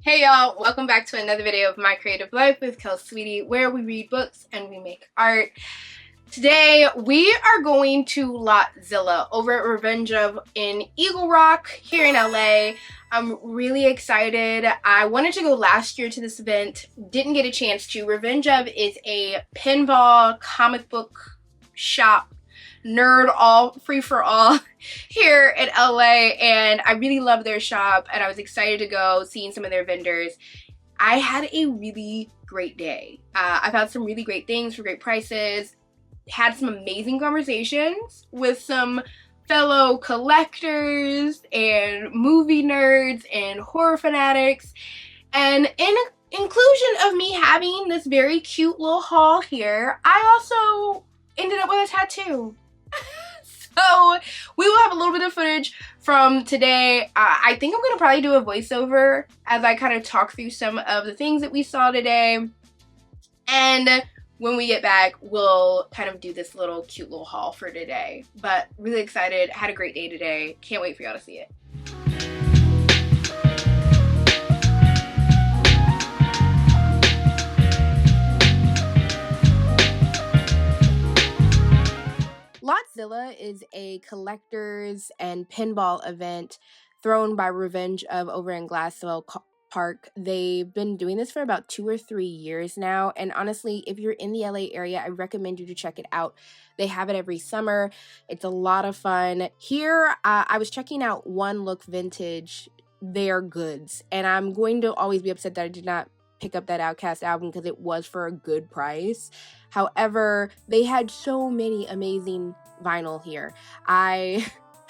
Hey y'all, welcome back to another video of My Creative Life with Kelssweetie, where we read books and we make art. Today we are going to Lotzilla over at Revenge of in Eagle Rock here in LA. I'm really excited. I wanted to go last year to this event, didn't get a chance to. Revenge of is a pinball comic book shop, nerd all free for all here in LA, and I really love their shop and I was excited to go, seeing some of their vendors. I had a really great day. I found some really great things for great prices, had some amazing conversations with some fellow collectors and movie nerds and horror fanatics, and in inclusion of me having this very cute little haul here, I also ended up with a tattoo. So we will have a little bit of footage from today. I think I'm going to probably do a voiceover as I kind of talk through some of the things that we saw today. And when we get back, we'll kind of do this little cute little haul for today. But really excited. Had a great day today. Can't wait for y'all to see it. Lotzilla is a collectors and pinball event thrown by Revenge of over in Glassville Park. They've been doing this for about 2 or 3 years now, and honestly, if you're in the LA area, I recommend you to check it out. They have it every summer. It's a lot of fun. Here, I was checking out One Look Vintage, their goods, and I'm going to always be upset that I did not pick up that Outkast album because it was for a good price. However, they had so many amazing vinyl here. I'm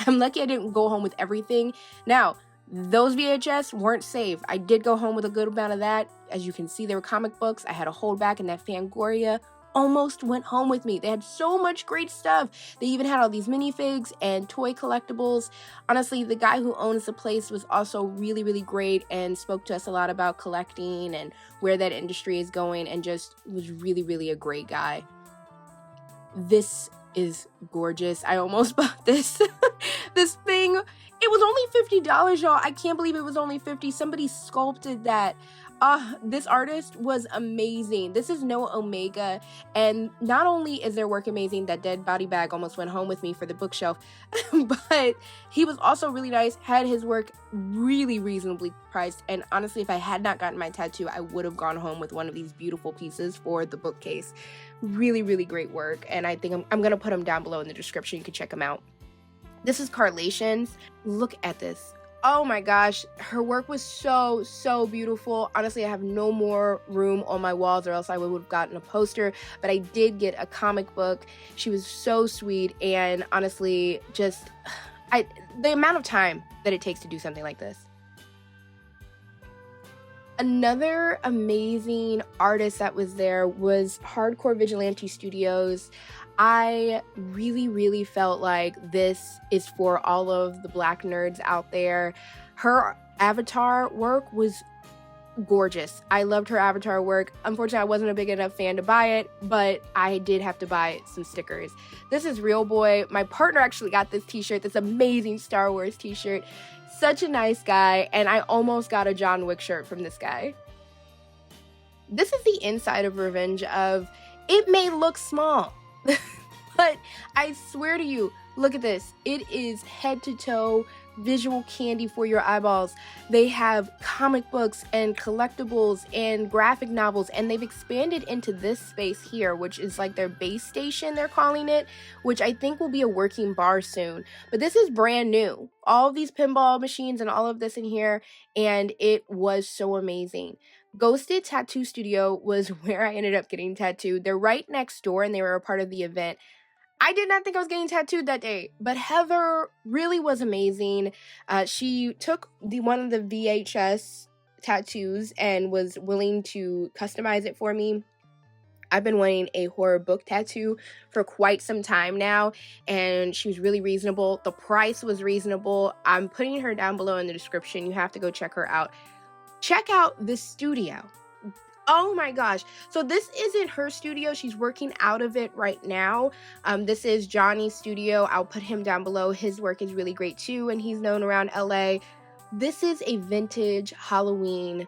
lucky I didn't go home with everything. Now, those VHS weren't saved. I did go home with a good amount of that. As you can see, there were comic books. I had a holdback, and that Fangoria almost went home with me. They had so much great stuff. They even had all these minifigs and toy collectibles. Honestly, the guy who owns the place was also really, really great and spoke to us a lot about collecting and where that industry is going, and just was really, really a great guy. This is gorgeous. I almost bought this this thing. It was only $50, y'all. I can't believe it was only $50. Somebody sculpted that. This artist was amazing. This is Noah Omega, and not only is their work amazing, that dead body bag almost went home with me for the bookshelf, but he was also really nice, had his work really reasonably priced, and honestly, if I had not gotten my tattoo, I would have gone home with one of these beautiful pieces for the bookcase. Really, really great work, and I think I'm going to put them down below in the description. You can check them out. This is Carlations. Look at this. Oh my gosh, her work was so, so beautiful. Honestly, I have no more room on my walls, or else I would have gotten a poster, but I did get a comic book. She was so sweet, and honestly, just the amount of time that it takes to do something like this. Another amazing artist that was there was Hardcore Vigilante Studios. I really, really felt like this is for all of the Black nerds out there. Her avatar work was gorgeous. I loved her avatar work. Unfortunately, I wasn't a big enough fan to buy it, but I did have to buy some stickers. This is Real Boy. My partner actually got this t-shirt, this amazing Star Wars t-shirt. Such a nice guy, and I almost got a John Wick shirt from this guy. This is the inside of Revenge of. It may look small, but I swear to you, look at this. It is head to toe visual candy for your eyeballs. They have comic books and collectibles and graphic novels, and they've expanded into this space here, which is like their base station, they're calling it, which I think will be a working bar soon. But this is brand new. All of these pinball machines and all of this in here, and it was so amazing. Ghosted Tattoo Studio was where I ended up getting tattooed. They're right next door, and they were a part of the event. I did not think I was getting tattooed that day, but Heather really was amazing. She took one of the VHS tattoos and was willing to customize it for me. I've been wanting a horror book tattoo for quite some time now, and she was really reasonable. The price was reasonable. I'm putting her down below in the description. You have to go check her out. Check out this studio. Oh my gosh. So this isn't her studio. She's working out of it right now. This is Johnny's studio. I'll put him down below. His work is really great too, and he's known around LA. This is a vintage Halloween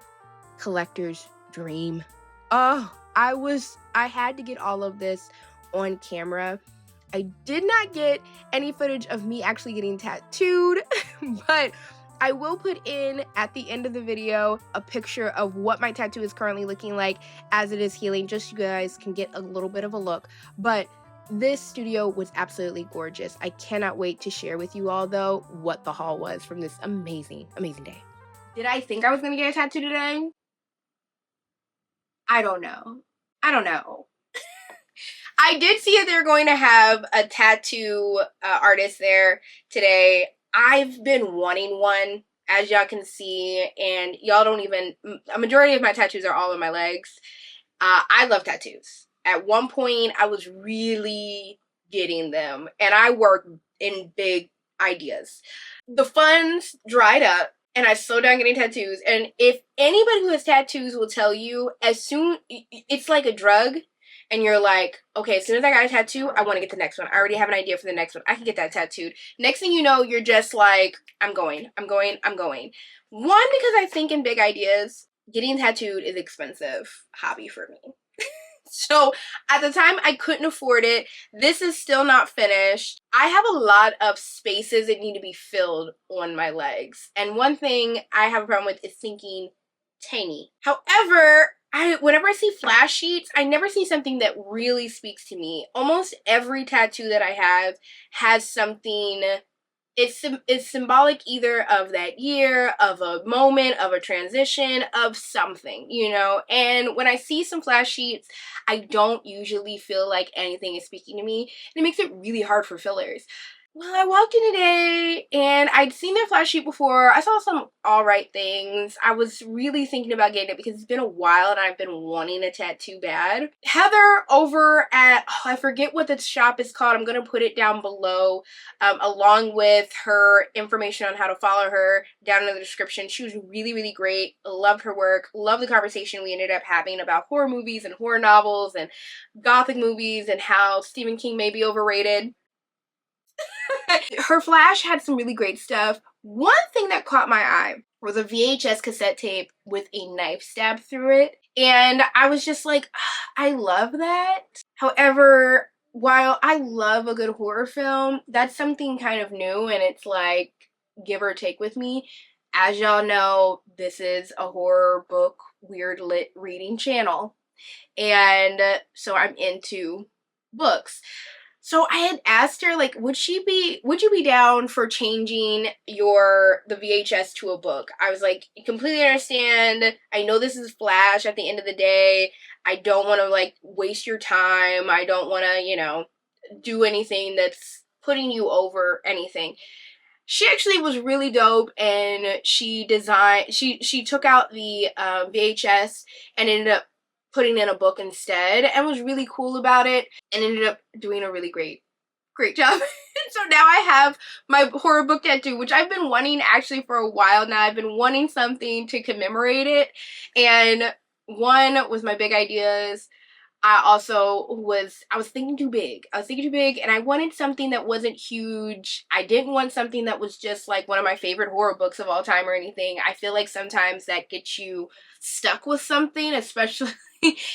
collector's dream. Oh, I had to get all of this on camera. I did not get any footage of me actually getting tattooed, but I will put in at the end of the video a picture of what my tattoo is currently looking like as it is healing, just so you guys can get a little bit of a look. But this studio was absolutely gorgeous. I cannot wait to share with you all, though, what the haul was from this amazing, amazing day. Did I think I was going to get a tattoo today? I don't know. I did see that they're going to have a tattoo artist there today. I've been wanting one, as y'all can see, and y'all don't even, a majority of my tattoos are all on my legs. I love tattoos. At one point, I was really getting them, and I work in big ideas. The funds dried up, and I slowed down getting tattoos, and if anybody who has tattoos will tell you, it's like a drug, and you're like, okay, as soon as I got a tattoo, I want to get the next one. I already have an idea for the next one. I can get that tattooed. Next thing you know, you're just like, I'm going. One, because I think in big ideas, getting tattooed is expensive hobby for me. So at the time, I couldn't afford it. This is still not finished. I have a lot of spaces that need to be filled on my legs. And one thing I have a problem with is thinking tiny. However, whenever I see flash sheets, I never see something that really speaks to me. Almost every tattoo that I have has something. It's symbolic either of that year, of a moment, of a transition, of something, you know? And when I see some flash sheets, I don't usually feel like anything is speaking to me, and it makes it really hard for fillers. Well, I walked in today, and I'd seen their flash sheet before. I saw some alright things. I was really thinking about getting it because it's been a while and I've been wanting a tattoo bad. Heather over at, I forget what the shop is called. I'm going to put it down below, along with her information on how to follow her down in the description. She was really, really great. Loved her work. Loved the conversation we ended up having about horror movies and horror novels and gothic movies and how Stephen King may be overrated. Her flash had some really great stuff. One thing that caught my eye was a VHS cassette tape with a knife stab through it. And I was just like, I love that. However, while I love a good horror film, that's something kind of new, and it's like give or take with me. As y'all know, this is a horror book, weird lit reading channel. And so I'm into books. So I had asked her, like, would you be down for changing the VHS to a book? I was like, completely understand. I know this is flash at the end of the day. I don't want to, like, waste your time. I don't want to, you know, do anything that's putting you over anything. She actually was really dope, and she took out the VHS and ended up putting in a book instead, and was really cool about it, and ended up doing a really great job. So now I have my horror book tattoo, which I've been wanting actually for a while now. I've been wanting something to commemorate it, and one was my big ideas. I was thinking too big. And I wanted something that wasn't huge. I didn't want something that was just like one of my favorite horror books of all time or anything. I feel like sometimes that gets you stuck with something, especially,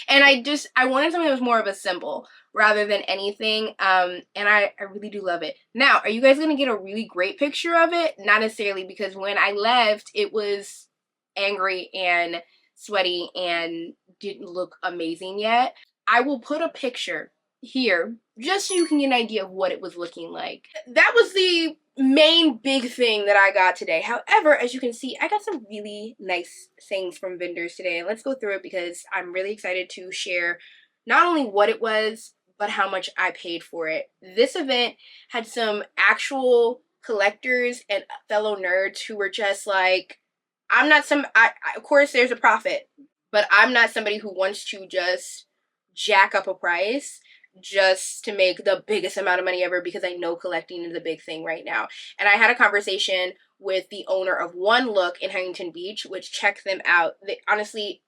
and I wanted something that was more of a symbol rather than anything, and I really do love it. Now, are you guys going to get a really great picture of it? Not necessarily, because when I left, it was angry and sweaty and didn't look amazing yet. I will put a picture here just so you can get an idea of what it was looking like. That was the main big thing that I got today. However, as you can see, I got some really nice things from vendors today. Let's go through it because I'm really excited to share not only what it was, but how much I paid for it. This event had some actual collectors and fellow nerds who were just like, of course there's a profit, but I'm not somebody who wants to just jack up a price just to make the biggest amount of money ever, because I know collecting is a big thing right now. And I had a conversation with the owner of One Look in Huntington Beach, which check them out. They honestly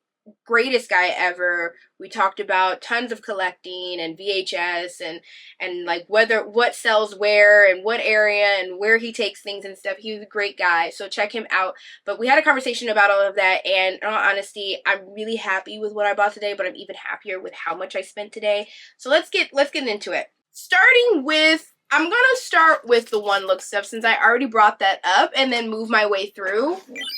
greatest guy ever. We talked about tons of collecting and VHS and like what sells where and what area and where he takes things and stuff. He was a great guy, so check him out. But we had a conversation about all of that, and in all honesty, I'm really happy with what I bought today, but I'm even happier with how much I spent today. So let's get into it. Starting with, I'm gonna start with the one look stuff since I already brought that up, and then move my way through.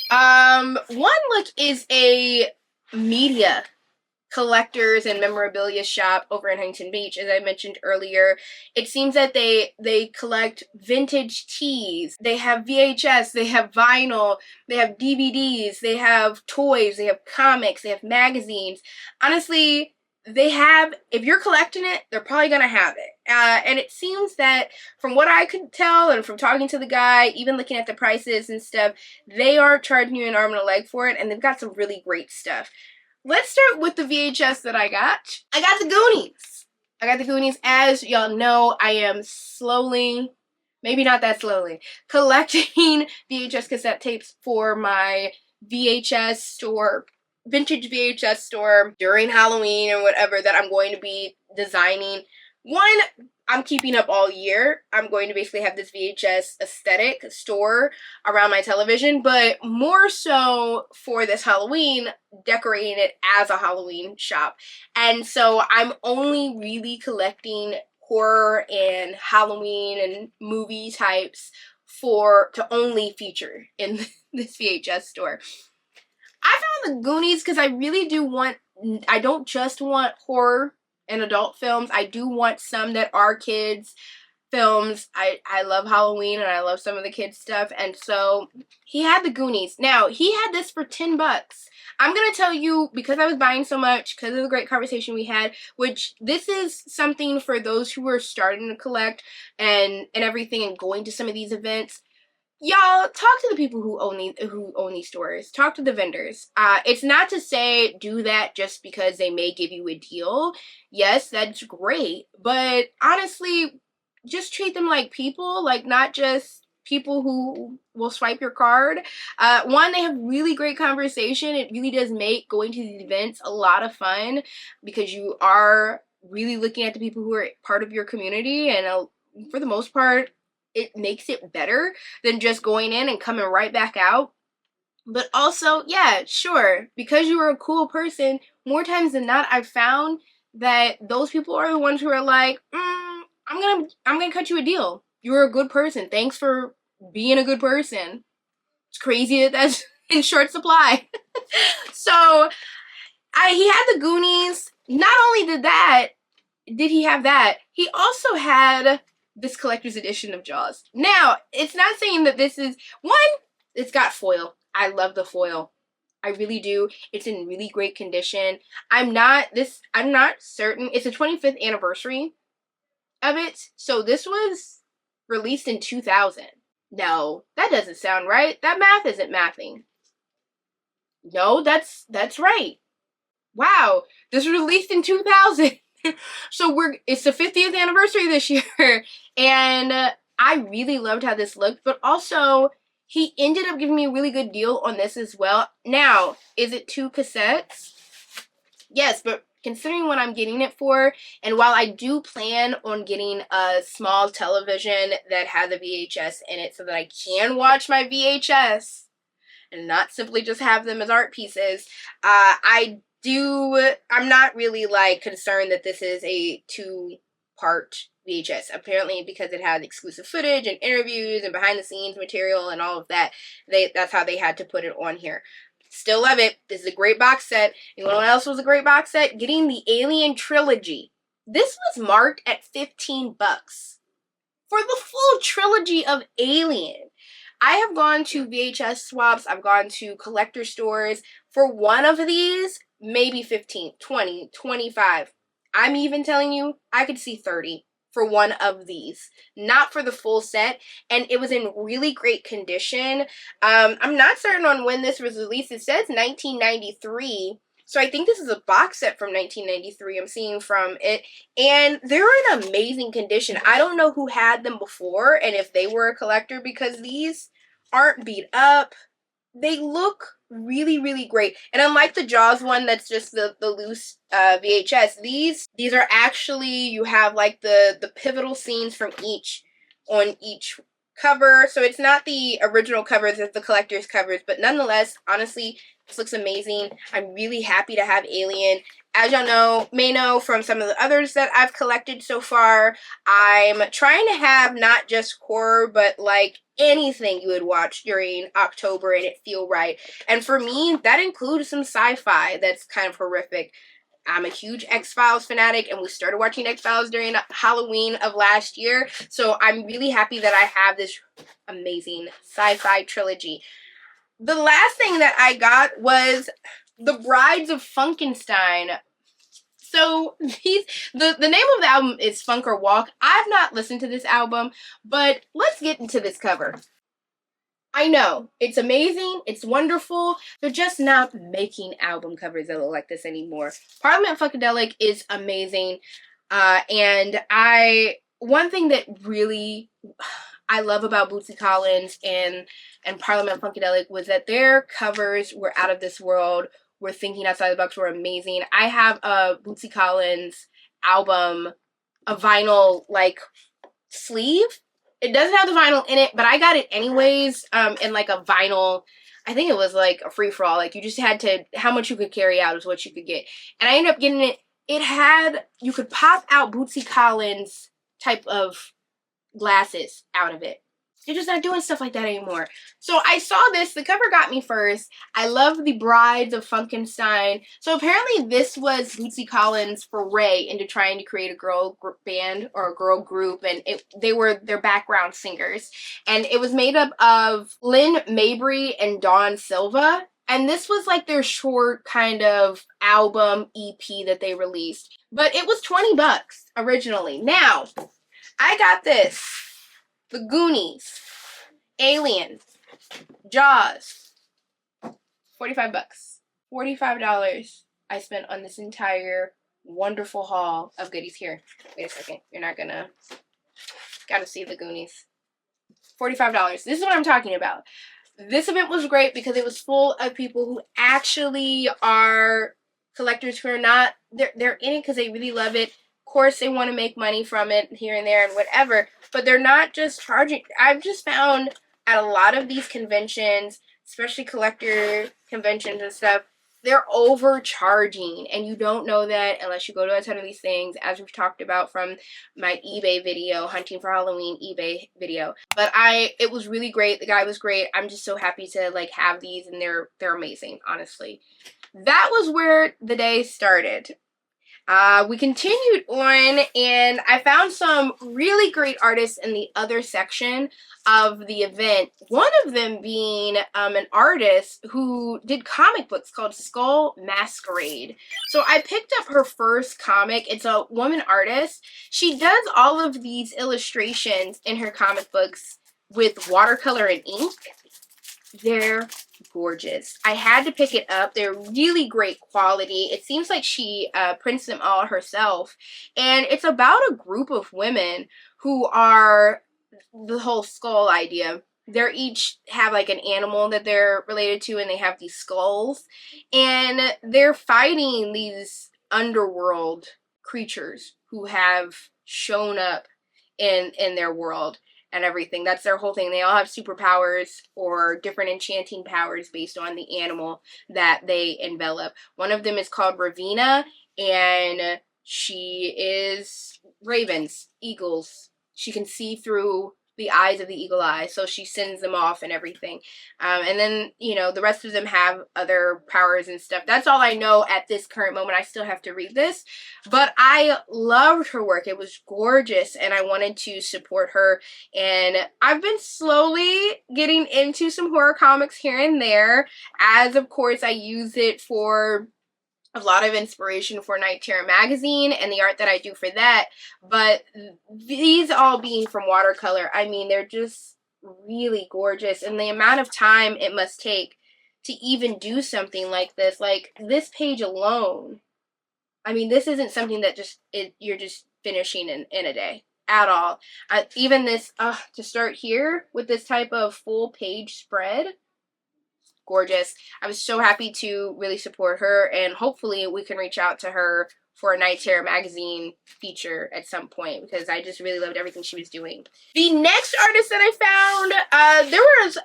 One look is a media collectors and memorabilia shop over in Huntington Beach. As I mentioned earlier, it seems that they collect vintage teas. They have VHS, they have vinyl, they have DVDs, they have toys, they have comics, they have magazines. Honestly, they have, if you're collecting it, they're probably gonna have it. And it seems that from what I could tell and from talking to the guy, even looking at the prices and stuff, they aren't charging you an arm and a leg for it, and they've got some really great stuff. Let's start with the VHS that I got. I got the Goonies. I got the Goonies. As y'all know, I am slowly, maybe not that slowly, collecting VHS cassette tapes for my VHS store, vintage VHS store during Halloween or whatever that I'm going to be designing. One, I'm keeping up all year. I'm going to basically have this VHS aesthetic store around my television, but more so for this Halloween, decorating it as a Halloween shop. And so I'm only really collecting horror and Halloween and movie types to only feature in this VHS store. I found the Goonies because I really do want, I don't just want horror and adult films. I do want some that are kids films. I love Halloween and I love some of the kids stuff, and so he had the Goonies. Now, he had this for $10. I'm gonna tell you, because I was buying so much, because of the great conversation we had, which this is something for those who are starting to collect and everything and going to some of these events. Y'all, talk to the people who own these stores. Talk to the vendors. It's not to say do that just because they may give you a deal. Yes, that's great, but honestly, just treat them like people, like not just people who will swipe your card. One, they have really great conversation. It really does make going to these events a lot of fun because you are really looking at the people who are part of your community, and for the most part, it makes it better than just going in and coming right back out. But also, yeah, sure, because you are a cool person, more times than not, I've found that those people are the ones who are like, I'm gonna cut you a deal. You're a good person. Thanks for being a good person. It's crazy that that's in short supply. So, he had the Goonies. Not only did he have that, he also had this collector's edition of Jaws. Now, it's not saying that this is, one, it's got foil. I love the foil. I really do. It's in really great condition. I'm not certain. It's the 25th anniversary of it. So this was released in 2000. No, that doesn't sound right. That math isn't mathing. No, that's right. Wow, this was released in 2000. So it's the 50th anniversary this year, and I really loved how this looked, but also he ended up giving me a really good deal on this as well. Now, is it 2 cassettes? Yes, but considering what I'm getting it for, and while I do plan on getting a small television that has a VHS in it so that I can watch my VHS and not simply just have them as art pieces, I'm not really like concerned that this is a 2-part VHS. Apparently, because it had exclusive footage and interviews and behind the scenes material and all of that, that's how they had to put it on here. Still love it. This is a great box set. You know what else was a great box set? Getting the Alien trilogy. This was marked at $15 for the full trilogy of Alien. I have gone to VHS swaps. I've gone to collector stores. For one of these, maybe 15, 20, 25. I'm even telling you, I could see 30 for one of these. Not for the full set. And it was in really great condition. I'm not certain on when this was released. It says 1993. So I think this is a box set from 1993 I'm seeing from it. And they're in amazing condition. I don't know who had them before and if they were a collector, because these aren't beat up. They look really, really great. And unlike the Jaws one that's just the loose VHS, these are actually, you have like the pivotal scenes from each on each cover. So it's not the original covers, it's the collector's covers, but nonetheless, honestly, this looks amazing. I'm really happy to have Alien. As y'all may know from some of the others that I've collected so far, I'm trying to have not just horror, but like anything you would watch during October and it feel right. And for me, that includes some sci-fi that's kind of horrific. I'm a huge X-Files fanatic, and we started watching X-Files during Halloween of last year, so I'm really happy that I have this amazing sci-fi trilogy. The last thing that I got was The Brides of Funkenstein. So the name of the album is Funk or Walk. I've not listened to this album, but let's get into this cover. I know, it's amazing, it's wonderful, they're just not making album covers that look like this anymore. Parliament Funkadelic is amazing, and one thing that really I love about Bootsy Collins and Parliament Funkadelic was that their covers were out of this world, were thinking outside the box, were amazing. I have a Bootsy Collins album, a vinyl, like, sleeve. It doesn't have the vinyl in it, but I got it anyways, in like a vinyl, I think it was like a free-for-all, like you just had to, how much you could carry out is what you could get. And I ended up getting it, it had, you could pop out Bootsy Collins type of glasses out of it. They're just not doing stuff like that anymore. So I saw this, the cover got me first. I love the Brides of Funkenstein. So apparently this was Bootsy Collins' foray into trying to create a girl band or a girl group, and they were their background singers. And it was made up of Lynn Mabry and Dawn Silva. And this was like their short kind of album EP that they released. But it was $20 originally. Now, I got this. The Goonies, Alien, Jaws, $45. $45 I spent on this entire wonderful haul of goodies. Here, wait a second. You're not gonna, gotta see the Goonies. $45. This is what I'm talking about. This event was great because it was full of people who actually are collectors who are not, they're in it because they really love it. Of course, they want to make money from it here and there and whatever, but they're not just charging. I've just found at a lot of these conventions, especially collector conventions and stuff, they're overcharging, and you don't know that unless you go to a ton of these things, as we've talked about from my eBay video, Hunting for Halloween eBay video. But it was really great. The guy was great. I'm just so happy to like have these, and they're amazing, honestly. That was where the day started. We continued on, and I found some really great artists in the other section of the event. One of them being an artist who did comic books called Skull Masquerade. So I picked up her first comic. It's a woman artist. She does all of these illustrations in her comic books with watercolor and ink. They're gorgeous. I had to pick it up. They're really great quality. It seems like she prints them all herself. And it's about a group of women who are the whole skull idea. They're each have like an animal that they're related to, and they have these skulls. And they're fighting these underworld creatures who have shown up in their world and everything. That's their whole thing. They all have superpowers or different enchanting powers based on the animal that they envelop. One of them is called Ravina, and she is ravens, eagles. She can see through the eyes of the eagle eye, so she sends them off and everything. And then, you know, the rest of them have other powers and stuff. That's all I know at this current moment. I still have to read this, but I loved her work. It was gorgeous, and I wanted to support her. And I've been slowly getting into some horror comics here and there, as of course I use it for a lot of inspiration for Night Terror magazine and the art that I do for that. But these all being from watercolor, I mean, they're just really gorgeous. And the amount of time it must take to even do something like this page alone, I mean, this isn't something that you're just finishing in a day at all. Even this, to start here with this type of full page spread, gorgeous. I was so happy to really support her, and hopefully we can reach out to her for a Night Terror magazine feature at some point, because I just really loved everything she was doing. The next artist that I found, there was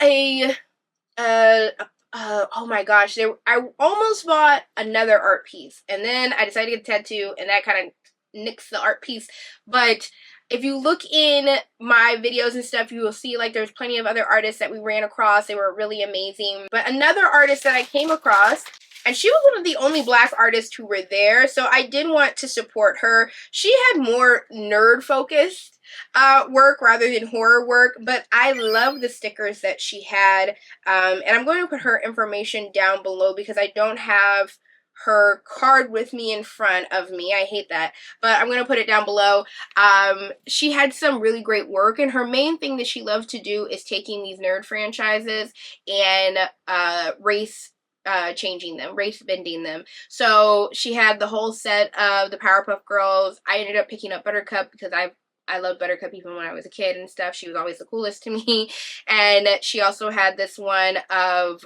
oh my gosh, I almost bought another art piece, and then I decided to get a tattoo, and that kind of nixed the art piece. But if you look in my videos and stuff, you will see like there's plenty of other artists that we ran across. They were really amazing. But another artist that I came across, and she was one of the only Black artists who were there, so I did want to support her. She had more nerd-focused work rather than horror work, but I love the stickers that she had. And I'm going to put her information down below because I don't have her card with me in front of me. I hate that, but I'm going to put it down below. She had some really great work, and her main thing that she loved to do is taking these nerd franchises and changing them, race bending them. So she had the whole set of the Powerpuff Girls. I ended up picking up Buttercup because I loved Buttercup even when I was a kid and stuff. She was always the coolest to me. And she also had this one of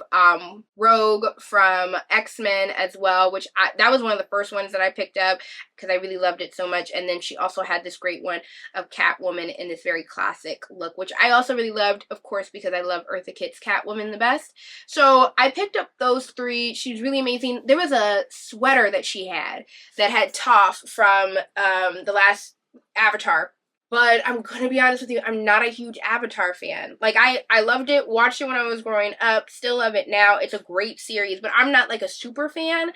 Rogue from X-Men as well, which that was one of the first ones that I picked up because I really loved it so much. And then she also had this great one of Catwoman in this very classic look, which I also really loved, of course, because I love Eartha Kitt's Catwoman the best. So I picked up those three. She was really amazing. There was a sweater that she had that had Toph from the last Avatar. But I'm going to be honest with you, I'm not a huge Avatar fan. Like, I loved it, watched it when I was growing up, still love it now. It's a great series, but I'm not, like, a super fan.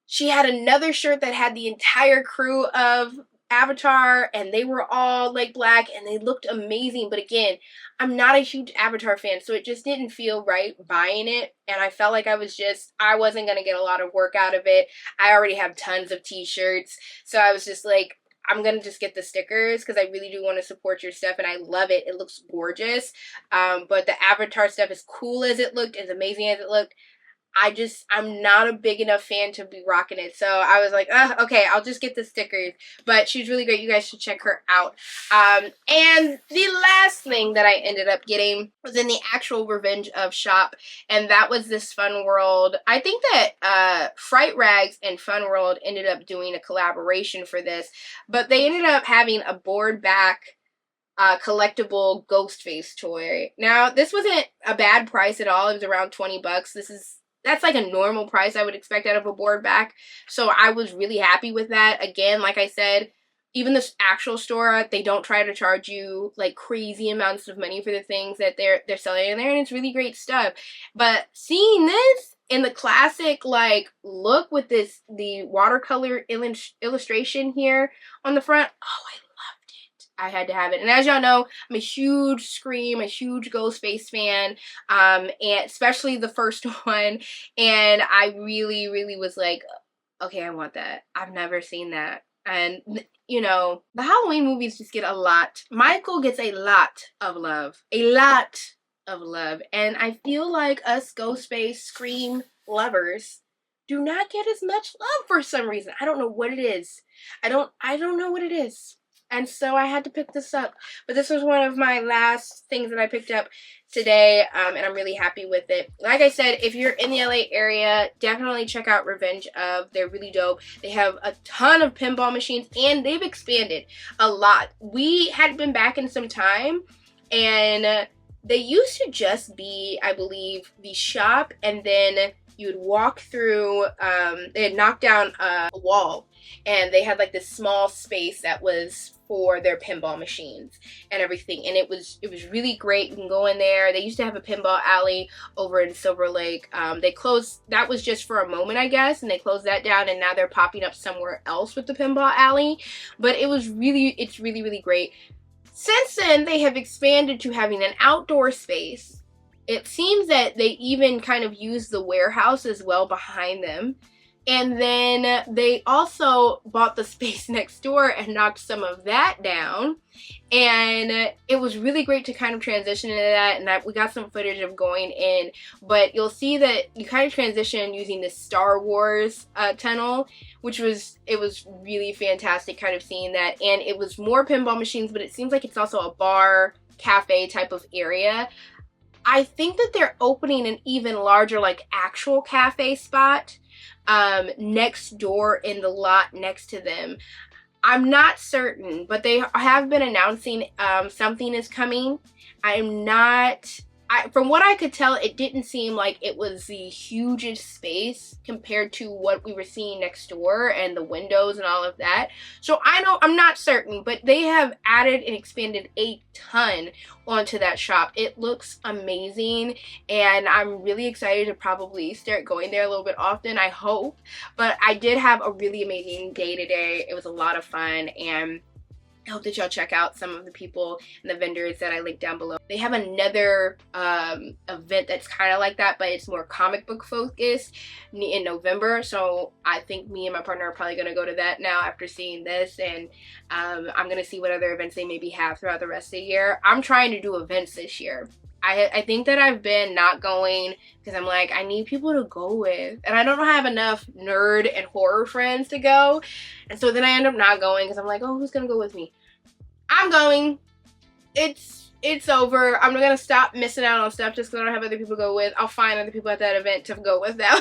She had another shirt that had the entire crew of Avatar, and they were all, like, Black, and they looked amazing. But again, I'm not a huge Avatar fan, so it just didn't feel right buying it. And I felt like I wasn't going to get a lot of work out of it. I already have tons of t-shirts, so I was just like, I'm going to just get the stickers because I really do want to support your stuff, and I love it. It looks gorgeous. But the Avatar stuff, as cool as it looked, as amazing as it looked, I'm not a big enough fan to be rocking it. So I was like, okay, I'll just get the stickers. But she's really great. You guys should check her out. And the last thing that I ended up getting was in the actual Revenge of shop. And that was this Fun World. I think that Fright Rags and Fun World ended up doing a collaboration for this. But they ended up having a board back collectible Ghostface toy. Now, this wasn't a bad price at all. It was around 20 bucks. That's like a normal price I would expect out of a board back. So I was really happy with that. Again, like I said, even this actual store, they don't try to charge you like crazy amounts of money for the things that they're selling in there, and it's really great stuff. But seeing this in the classic like look with the watercolor illustration here on the front, oh, I had to have it. And as y'all know, I'm a huge Scream, a huge Ghostface fan, and especially the first one. And I really, really was like, okay, I want that. I've never seen that. And, you know, the Halloween movies just get a lot. Michael gets a lot of love. A lot of love. And I feel like us Ghostface, Scream lovers do not get as much love for some reason. I don't know what it is. I don't know what it is. And so I had to pick this up. But this was one of my last things that I picked up today, and I'm really happy with it. Like I said, if you're in the LA area, definitely check out Revenge of. They're really dope. They have a ton of pinball machines, and they've expanded a lot. We had been back in some time, and they used to just be, I believe, the shop, and then you would walk through, they had knocked down a wall, and they had like this small space that was for their pinball machines and everything, and it was really great. You can go in there. They used to have a pinball alley over in Silver Lake. They closed, that was just for a moment, I guess, and they closed that down, and now they're popping up somewhere else with the pinball alley. But it's really, really great. Since then, they have expanded to having an outdoor space. It seems that they even kind of use the warehouse as well behind them. And then they also bought the space next door and knocked some of that down. And it was really great to kind of transition into that. And we got some footage of going in. But you'll see that you kind of transition using the Star Wars tunnel, it was really fantastic kind of seeing that. And it was more pinball machines, but it seems like it's also a bar, cafe type of area. I think that they're opening an even larger, like, actual cafe spot next door in the lot next to them. I'm not certain, but they have been announcing something is coming. I'm not... from what I could tell, it didn't seem like it was the hugest space compared to what we were seeing next door and the windows and all of that. So I'm not certain, but they have added and expanded a ton onto that shop. It looks amazing, and I'm really excited to probably start going there a little bit often, I hope. But I did have a really amazing day today. It was a lot of fun, and I hope that y'all check out some of the people and the vendors that I linked down below. They have another event that's kind of like that, but it's more comic book focused in November. So I think me and my partner are probably going to go to that now after seeing this. And I'm going to see what other events they maybe have throughout the rest of the year. I'm trying to do events this year. I think that I've been not going because I'm like, I need people to go with. And I don't have enough nerd and horror friends to go. And so then I end up not going because I'm like, oh, who's going to go with me? I'm going. It's over. I'm going to stop missing out on stuff just because I don't have other people to go with. I'll find other people at that event to go with now.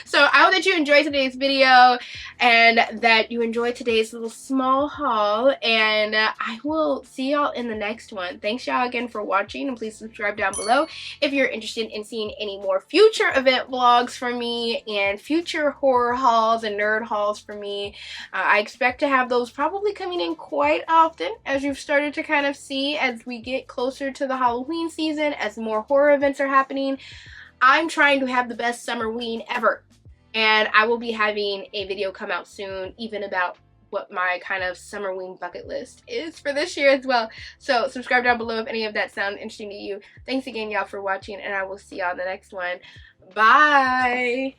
So I hope that you enjoyed today's video and that you enjoyed today's little small haul, and I will see y'all in the next one. Thanks y'all again for watching, and please subscribe down below if you're interested in seeing any more future event vlogs from me and future horror hauls and nerd hauls from me. I expect to have those probably coming in quite often, as you've started to kind of see as we get closer to the Halloween season, as more horror events are happening. I'm trying to have the best summerween ever, and I will be having a video come out soon even about what my kind of summerween bucket list is for this year as well. So subscribe down below if any of that sounds interesting to you. Thanks again y'all for watching, and I will see y'all in the next one. Bye!